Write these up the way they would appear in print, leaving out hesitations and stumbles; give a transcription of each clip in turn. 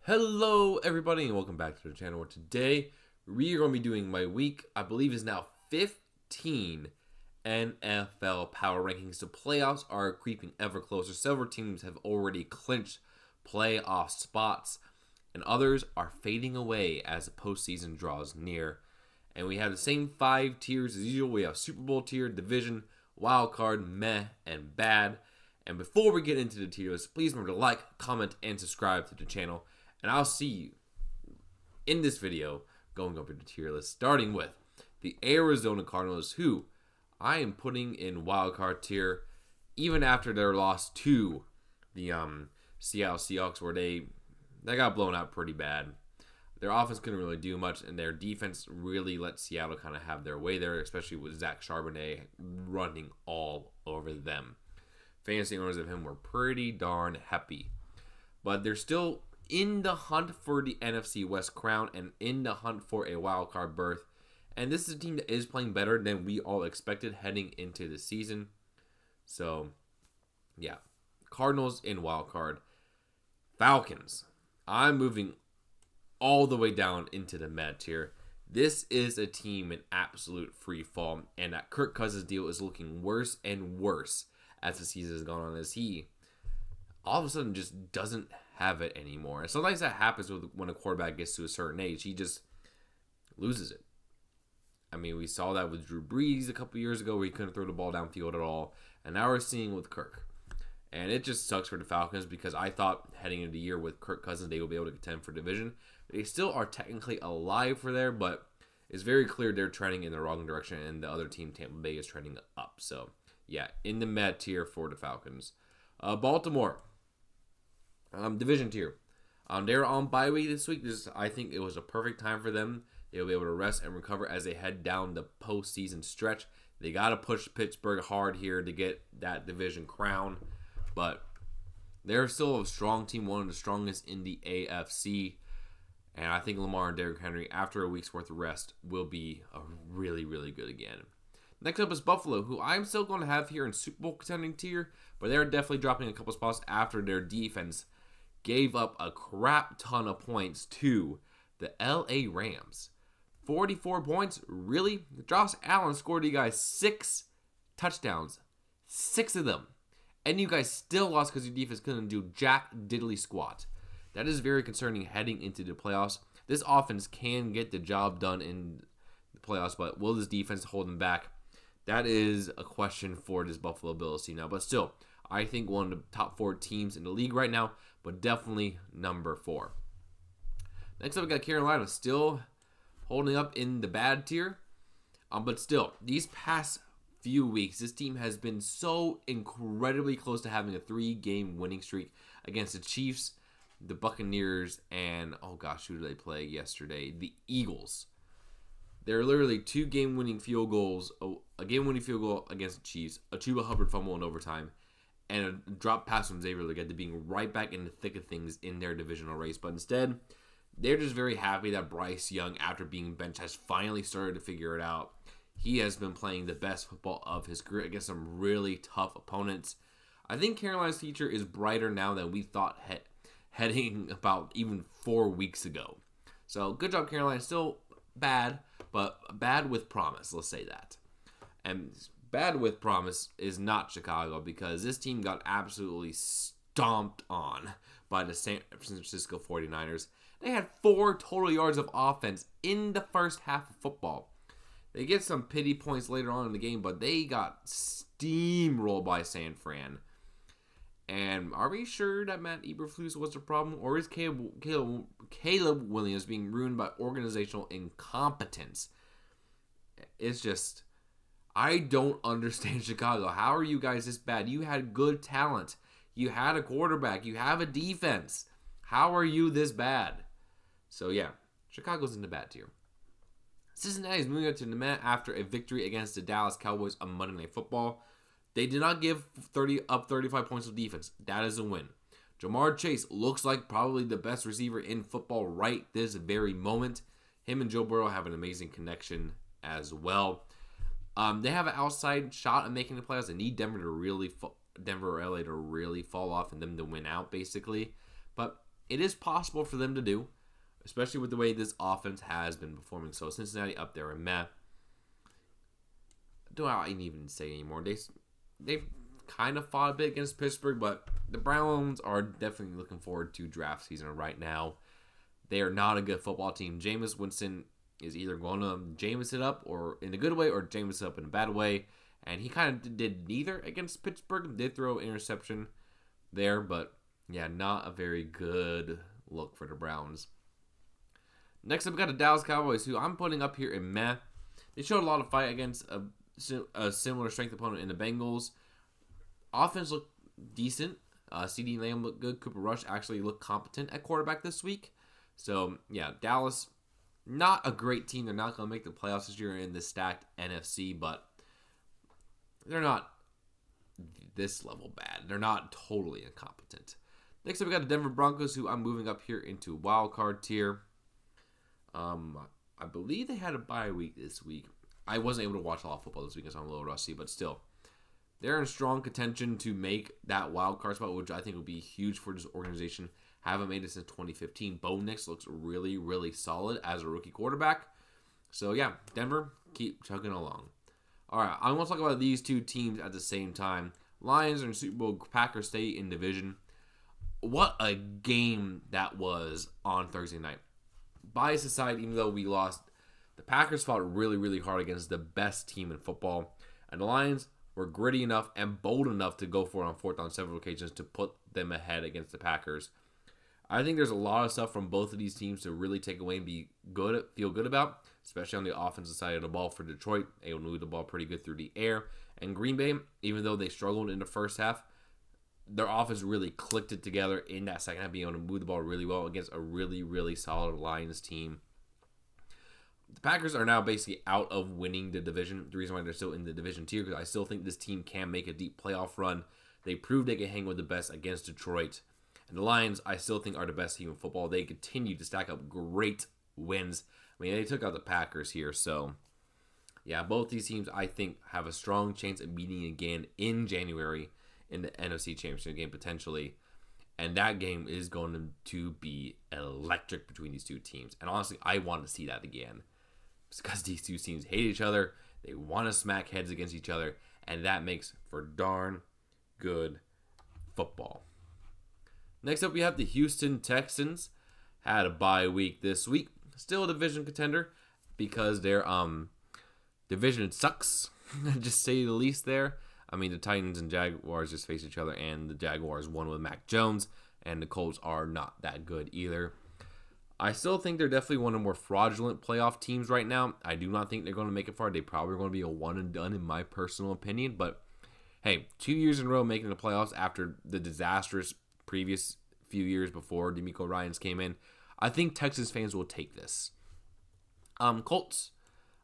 Hello everybody and welcome back to the channel where today we are going to be doing my week, I believe is now 15 NFL power rankings. The playoffs are creeping ever closer. Several teams have already clinched playoff spots and others are fading away as the postseason draws near. And we have the same 5 tiers as usual. We have Super Bowl tier, division, wild card, meh, and bad. And before we get into the tiers, please remember to like, comment, and subscribe to the channel. And I'll see you in this video going over the tier list, starting with the Arizona Cardinals, who I am putting in wildcard tier, even after their loss to the Seattle Seahawks, where they got blown out pretty bad. Their offense couldn't really do much, and their defense really let Seattle kind of have their way there, especially with Zach Charbonnet running all over them. Fantasy owners of him were pretty darn happy. But they're still in the hunt for the NFC West crown and in the hunt for a wild card berth. And this is a team that is playing better than we all expected heading into the season. So, yeah. Cardinals in wild card. Falcons. I'm moving all the way down into the mid tier. This is a team in absolute free fall, and that Kirk Cousins deal is looking worse and worse as the season has gone on, as he all of a sudden just doesn't have it anymore. And sometimes that happens when a quarterback gets to a certain age. He just loses it. I mean, we saw that with Drew Brees a couple years ago where he couldn't throw the ball downfield at all. And now we're seeing with Kirk. And it just sucks for the Falcons because I thought heading into the year with Kirk Cousins they will be able to contend for division. They still are technically alive for there, but it's very clear they're trending in the wrong direction and the other team, Tampa Bay, is trending up. So, yeah, in the mid tier for the Falcons. Baltimore. Division tier. They're on bye week this week. I think it was a perfect time for them. They'll be able to rest and recover as they head down the postseason stretch. They got to push Pittsburgh hard here to get that division crown. But they're still a strong team, one of the strongest in the AFC. And I think Lamar and Derrick Henry, after a week's worth of rest, will be a really, really good again. Next up is Buffalo, who I'm still going to have here in Super Bowl contending tier. But they're definitely dropping a couple spots after their defense gave up a crap ton of points to the LA Rams. 44 points? Really? Josh Allen scored you guys 6 touchdowns. 6 of them. And you guys still lost because your defense couldn't do jack diddly squat. That is very concerning heading into the playoffs. This offense can get the job done in the playoffs, but will this defense hold them back? That is a question for this Buffalo Bills team now. But still, I think one of the top 4 teams in the league right now, but definitely number 4. Next up, we got Carolina, still holding up in the bad tier. But still, these past few weeks, this team has been so incredibly close to having a 3-game winning streak against the Chiefs, the Buccaneers, and, oh gosh, who did they play yesterday? The Eagles. They're literally 2 game-winning field goals, a game-winning field goal against the Chiefs, a Chuba Hubbard fumble in overtime, and a drop pass from Xavier Legette to being right back in the thick of things in their divisional race. But instead, they're just very happy that Bryce Young, after being benched, has finally started to figure it out. He has been playing the best football of his career against some really tough opponents. I think Carolina's future is brighter now than we thought heading about even 4 weeks ago. So, good job, Carolina. Still bad, but bad with promise. Let's say that. And bad with promise is not Chicago because this team got absolutely stomped on by the San Francisco 49ers. They had 4 total yards of offense in the first half of football. They get some pity points later on in the game, but they got steamrolled by San Fran. And are we sure that Matt Eberflus was the problem? Or is Caleb Williams being ruined by organizational incompetence? It's just, I don't understand Chicago. How are you guys this bad? You had good talent. You had a quarterback. You have a defense. How are you this bad? So yeah, Chicago's in the bad tier. Cincinnati is moving up to the mat after a victory against the Dallas Cowboys on Monday Night Football. They did not give 35 points of defense. That is a win. Jamar Chase looks like probably the best receiver in football right this very moment. Him and Joe Burrow have an amazing connection as well. They have an outside shot at making the playoffs. They need Denver or LA to really fall off and them to win out, basically. But it is possible for them to do, especially with the way this offense has been performing. So Cincinnati up there and Matt. Don't I even say anymore. They've kind of fought a bit against Pittsburgh, but the Browns are definitely looking forward to draft season right now. They are not a good football team. Jameis Winston is either going to Jameis it up or in a good way or Jameis it up in a bad way. And he kind of did neither against Pittsburgh. Did throw an interception there, but yeah, not a very good look for the Browns. Next up, we got the Dallas Cowboys, who I'm putting up here in meh. They showed a lot of fight against a similar strength opponent in the Bengals. Offense looked decent. CeeDee Lamb looked good. Cooper Rush actually looked competent at quarterback this week. So, yeah, Dallas, not a great team. They're not going to make the playoffs this year in the stacked NFC, but they're not this level bad. They're not totally incompetent. Next up, we got the Denver Broncos, who I'm moving up here into wild card tier. I believe they had a bye week this week. I wasn't able to watch a lot of football this week because I'm a little rusty, but still. They're in strong contention to make that wild card spot, which I think would be huge for this organization. Haven't made it since 2015. Bo Nix looks really, really solid as a rookie quarterback. So, yeah, Denver, keep chugging along. All right, I want to talk about these two teams at the same time. Lions are in Super Bowl. Packers stay in division. What a game that was on Thursday night. Bias aside, even though we lost, the Packers fought really, really hard against the best team in football. And the Lions were gritty enough and bold enough to go for it on fourth on several occasions to put them ahead against the Packers. I think there's a lot of stuff from both of these teams to really take away and feel good about, especially on the offensive side of the ball for Detroit. Able to move the ball pretty good through the air. And Green Bay, even though they struggled in the first half, their offense really clicked it together in that second half, being able to move the ball really well against a really, really solid Lions team. The Packers are now basically out of winning the division. The reason why they're still in the division tier, because I still think this team can make a deep playoff run. They proved they can hang with the best against Detroit. And the Lions, I still think, are the best team in football. They continue to stack up great wins. I mean, they took out the Packers here. So, yeah, both these teams, I think, have a strong chance of meeting again in January in the NFC Championship game, potentially. And that game is going to be electric between these two teams. And honestly, I want to see that again. Because these two teams hate each other. They want to smack heads against each other. And that makes for darn good football. Next up, we have the Houston Texans. Had a bye week this week. Still a division contender because their division sucks, just say the least there. I mean, the Titans and Jaguars just face each other, and the Jaguars won with Mac Jones, and the Colts are not that good either. I still think they're definitely one of the more fraudulent playoff teams right now. I do not think they're going to make it far. They probably are going to be a one and done in my personal opinion, but hey, 2 years in a row making the playoffs after the disastrous previous few years before DeMeco Ryans came in. I think Texas fans will take this. Colts,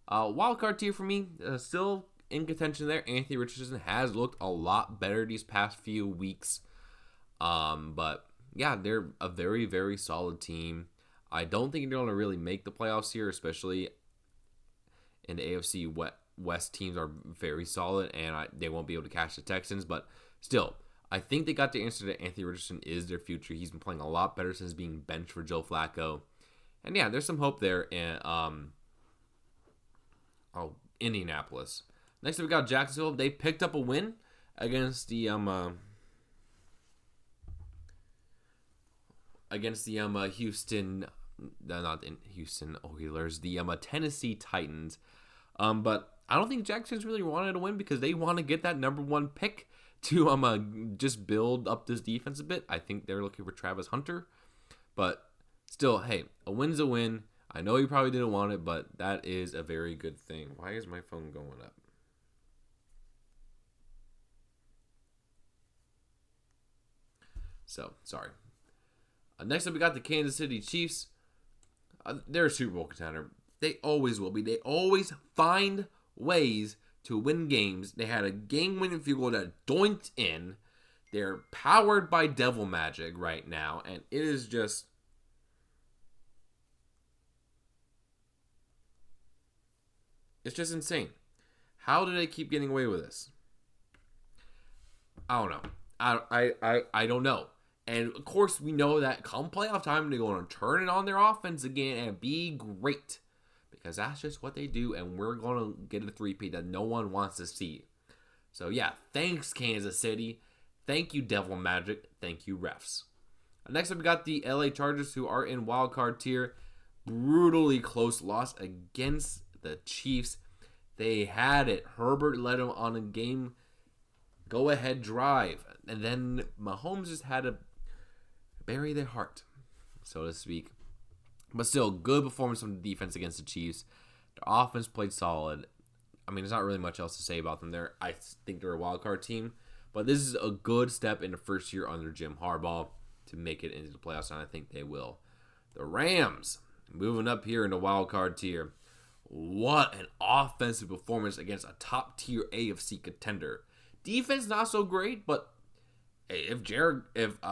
wild card tier for me, still in contention there. Anthony Richardson has looked a lot better these past few weeks. But yeah, they're a very, very solid team. I don't think they're going to really make the playoffs here, especially in the AFC West teams are very solid, and they won't be able to catch the Texans. But still, I think they got the answer that Anthony Richardson is their future. He's been playing a lot better since being benched for Joe Flacco. And yeah, there's some hope there in Indianapolis. Next up, we got Jacksonville. They picked up a win against the Houston, not in Houston Oilers, the Tennessee Titans. But I don't think Jackson's really wanted to win because they want to get that number one pick to just build up this defense a bit. I think they're looking for Travis Hunter. But still, hey, a win's a win. I know you probably didn't want it, but that is a very good thing. Why is my phone going up? So, sorry. Next up, we got the Kansas City Chiefs. They're a Super Bowl contender. They always will be. They always find ways to win games. They had a game-winning field goal that doinked in. They're powered by devil magic right now, and it is just... it's just insane. How do they keep getting away with this? I don't know. I don't know. And of course, we know that come playoff time, they're going to turn it on their offense again and be great. Because that's just what they do, and we're going to get a three-peat that no one wants to see. So yeah, thanks Kansas City. Thank you Devil Magic. Thank you refs. Next up, we got the LA Chargers, who are in wildcard tier. Brutally close loss against the Chiefs. They had it. Herbert led them on a game go-ahead drive. And then Mahomes just had to bury their heart, so to speak. But still, good performance from the defense against the Chiefs. Their offense played solid. I mean, there's not really much else to say about them there. I think they're a wildcard team. But this is a good step in the first year under Jim Harbaugh to make it into the playoffs, and I think they will. The Rams, moving up here in the wildcard tier. What an offensive performance against a top-tier AFC contender. Defense not so great, but if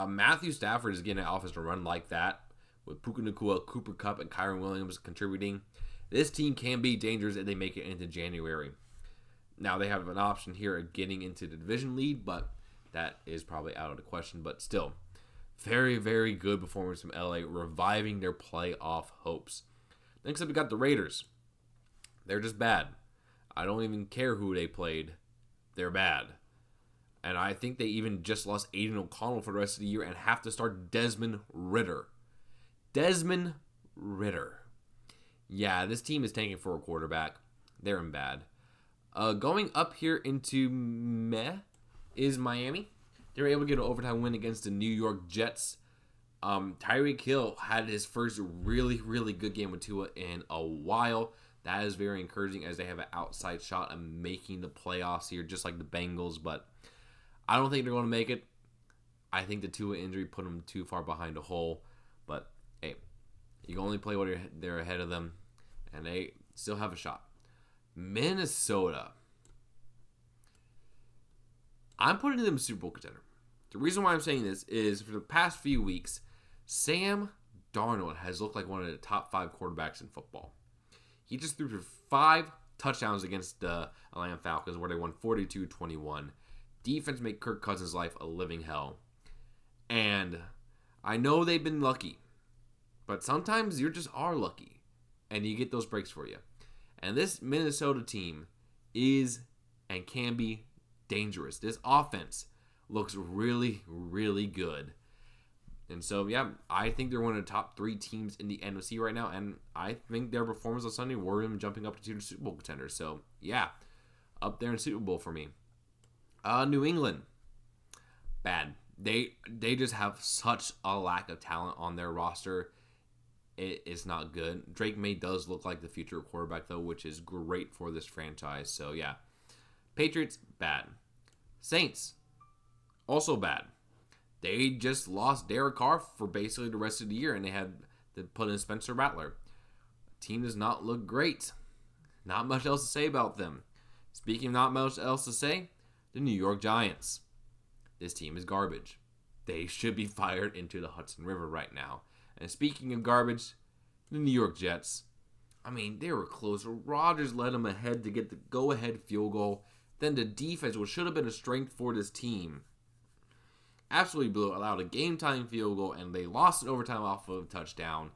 Matthew Stafford is getting an offense to run like that, with Puka Nacua, Cooper Kupp, and Kyren Williams contributing, this team can be dangerous if they make it into January. Now, they have an option here of getting into the division lead, but that is probably out of the question. But still, very, very good performance from LA, reviving their playoff hopes. Next up, we got the Raiders. They're just bad. I don't even care who they played. They're bad. And I think they even just lost Aiden O'Connell for the rest of the year and have to start Desmond Ridder. Desmond Ridder. Yeah, this team is tanking for a quarterback. They're in bad. Going up here into meh is Miami. They were able to get an overtime win against the New York Jets. Tyreek Hill had his first really, really good game with Tua in a while. That is very encouraging as they have an outside shot of making the playoffs here, just like the Bengals. But I don't think they're going to make it. I think the Tua injury put them too far behind a hole. But hey, you can only play when they're ahead of them, and they still have a shot. Minnesota. I'm putting them a Super Bowl contender. The reason why I'm saying this is for the past few weeks, Sam Darnold has looked like one of the top 5 quarterbacks in football. He just threw for 5 touchdowns against the Atlanta Falcons, where they won 42-21. Defense made Kirk Cousins' life a living hell. And I know they've been lucky, but sometimes you just are lucky, and you get those breaks for you. And this Minnesota team is and can be dangerous. This offense looks really, really good. And so, yeah, I think they're one of the top 3 teams in the NFC right now. And I think their performance on Sunday were them jumping up to the Super Bowl contenders. So, yeah, up there in Super Bowl for me. New England, bad. They just have such a lack of talent on their roster. It is not good. Drake May does look like the future quarterback, though, which is great for this franchise. So, yeah. Patriots, bad. Saints, also bad. They just lost Derek Carr for basically the rest of the year, and they had to put in Spencer Rattler. Team does not look great. Not much else to say about them. Speaking of not much else to say, the New York Giants. This team is garbage. They should be fired into the Hudson River right now. And speaking of garbage, the New York Jets. I mean, they were close. Rodgers led them ahead to get the go-ahead field goal. Then the defense, which should have been a strength for this team, absolutely blew, allowed a game-time field goal, and they lost in overtime off of a touchdown.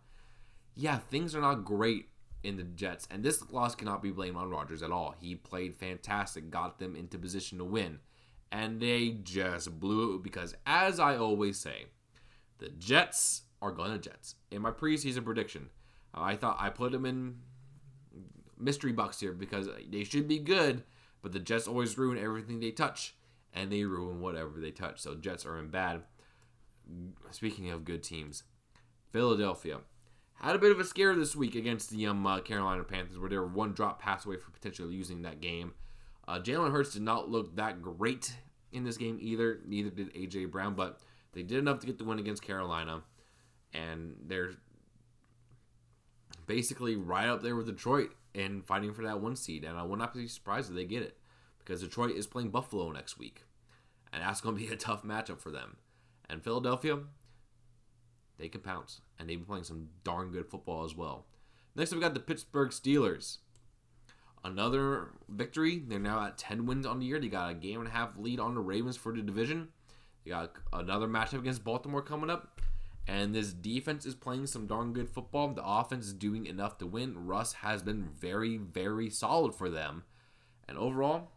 Yeah, things are not great in the Jets, and this loss cannot be blamed on Rodgers at all. He played fantastic, got them into position to win, and they just blew it because, as I always say, the Jets are gonna Jets. In my preseason prediction, I thought I put them in mystery box here because they should be good, but the Jets always ruin everything they touch, and they ruin whatever they touch. So Jets are in bad. Speaking of good teams, Philadelphia had a bit of a scare this week against the Carolina Panthers, where they were one drop pass away from potentially losing that game. Jalen Hurts did not look that great in this game either. Neither did A.J. Brown, but they did enough to get the win against Carolina. And they're basically right up there with Detroit and fighting for that 1 seed. And I will not be surprised if they get it, because Detroit is playing Buffalo next week. And that's going to be a tough matchup for them. And Philadelphia, they can pounce. And they've been playing some darn good football as well. Next up, we got the Pittsburgh Steelers. Another victory. They're now at 10 wins on the year. They got a game and a half lead on the Ravens for the division. You got another matchup against Baltimore coming up. And this defense is playing some darn good football. The offense is doing enough to win. Russ has been very, very solid for them. And overall,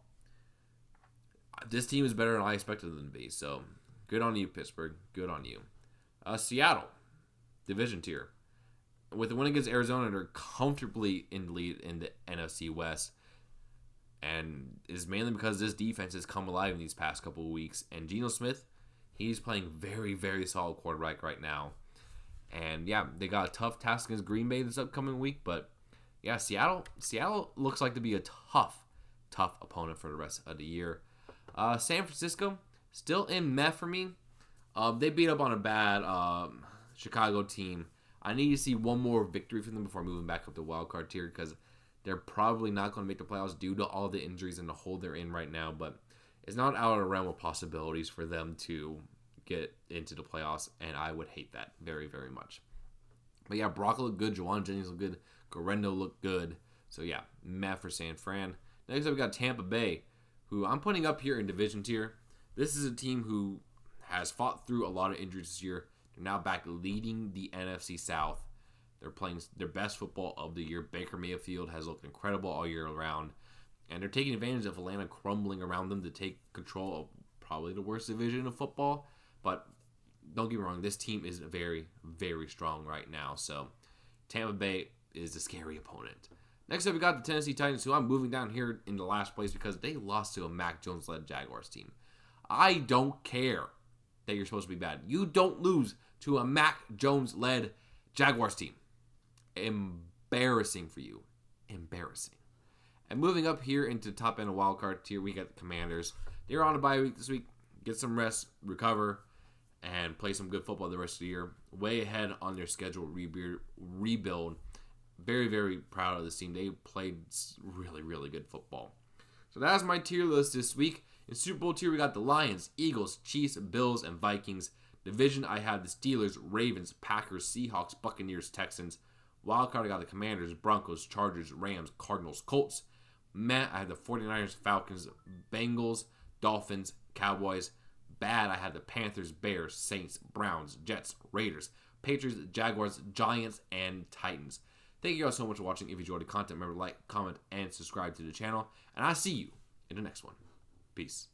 this team is better than I expected them to be. So, good on you, Pittsburgh. Good on you. Seattle, division tier. With the win against Arizona, they're comfortably in the lead in the NFC West. And it's mainly because this defense has come alive in these past couple of weeks. And Geno Smith, he's playing very, very solid quarterback right now. And yeah, they got a tough task against Green Bay this upcoming week. But yeah, Seattle looks like to be a tough opponent for the rest of the year. San Francisco, still in meh for me. They beat up on a bad Chicago team. I need to see one more victory from them before moving back up to wild card tier because they're probably not going to make the playoffs due to all the injuries and the hole they're in right now. But it's not out of the realm of possibilities for them to get into the playoffs, and I would hate that very, very much. But yeah, Brock looked good. Juwan Jennings looked good. Guerrero looked good. So yeah, meh for San Fran. Next up, we got Tampa Bay, who I'm putting up here in division tier. This is a team who has fought through a lot of injuries this year. They're now back leading the NFC South. They're playing their best football of the year. Baker Mayfield has looked incredible all year around. And they're taking advantage of Atlanta crumbling around them to take control of probably the worst division of football. But don't get me wrong, this team is very, very strong right now. So Tampa Bay is a scary opponent. Next up, we got the Tennessee Titans, who I'm moving down here in the last place because they lost to a Mac Jones-led Jaguars team. I don't care that you're supposed to be bad. You don't lose to a Mac Jones-led Jaguars team. Embarrassing for you. Embarrassing. And moving up here into the top end of wildcard tier, we got the Commanders. They're on a bye week this week. Get some rest, recover, and play some good football the rest of the year. Way ahead on their schedule rebuild. Very, very proud of this team. They played really, really good football. So that's my tier list this week. In Super Bowl tier, we got the Lions, Eagles, Chiefs, Bills, and Vikings. Division, I have the Steelers, Ravens, Packers, Seahawks, Buccaneers, Texans. Wildcard, I got the Commanders, Broncos, Chargers, Rams, Cardinals, Colts. Meh, I had the 49ers, Falcons, Bengals, Dolphins, Cowboys. Bad, I had the Panthers, Bears, Saints, Browns, Jets, Raiders, Patriots, Jaguars, Giants, and Titans. Thank you guys so much for watching. If you enjoyed the content, remember to like, comment, and subscribe to the channel. And I'll see you in the next one. Peace.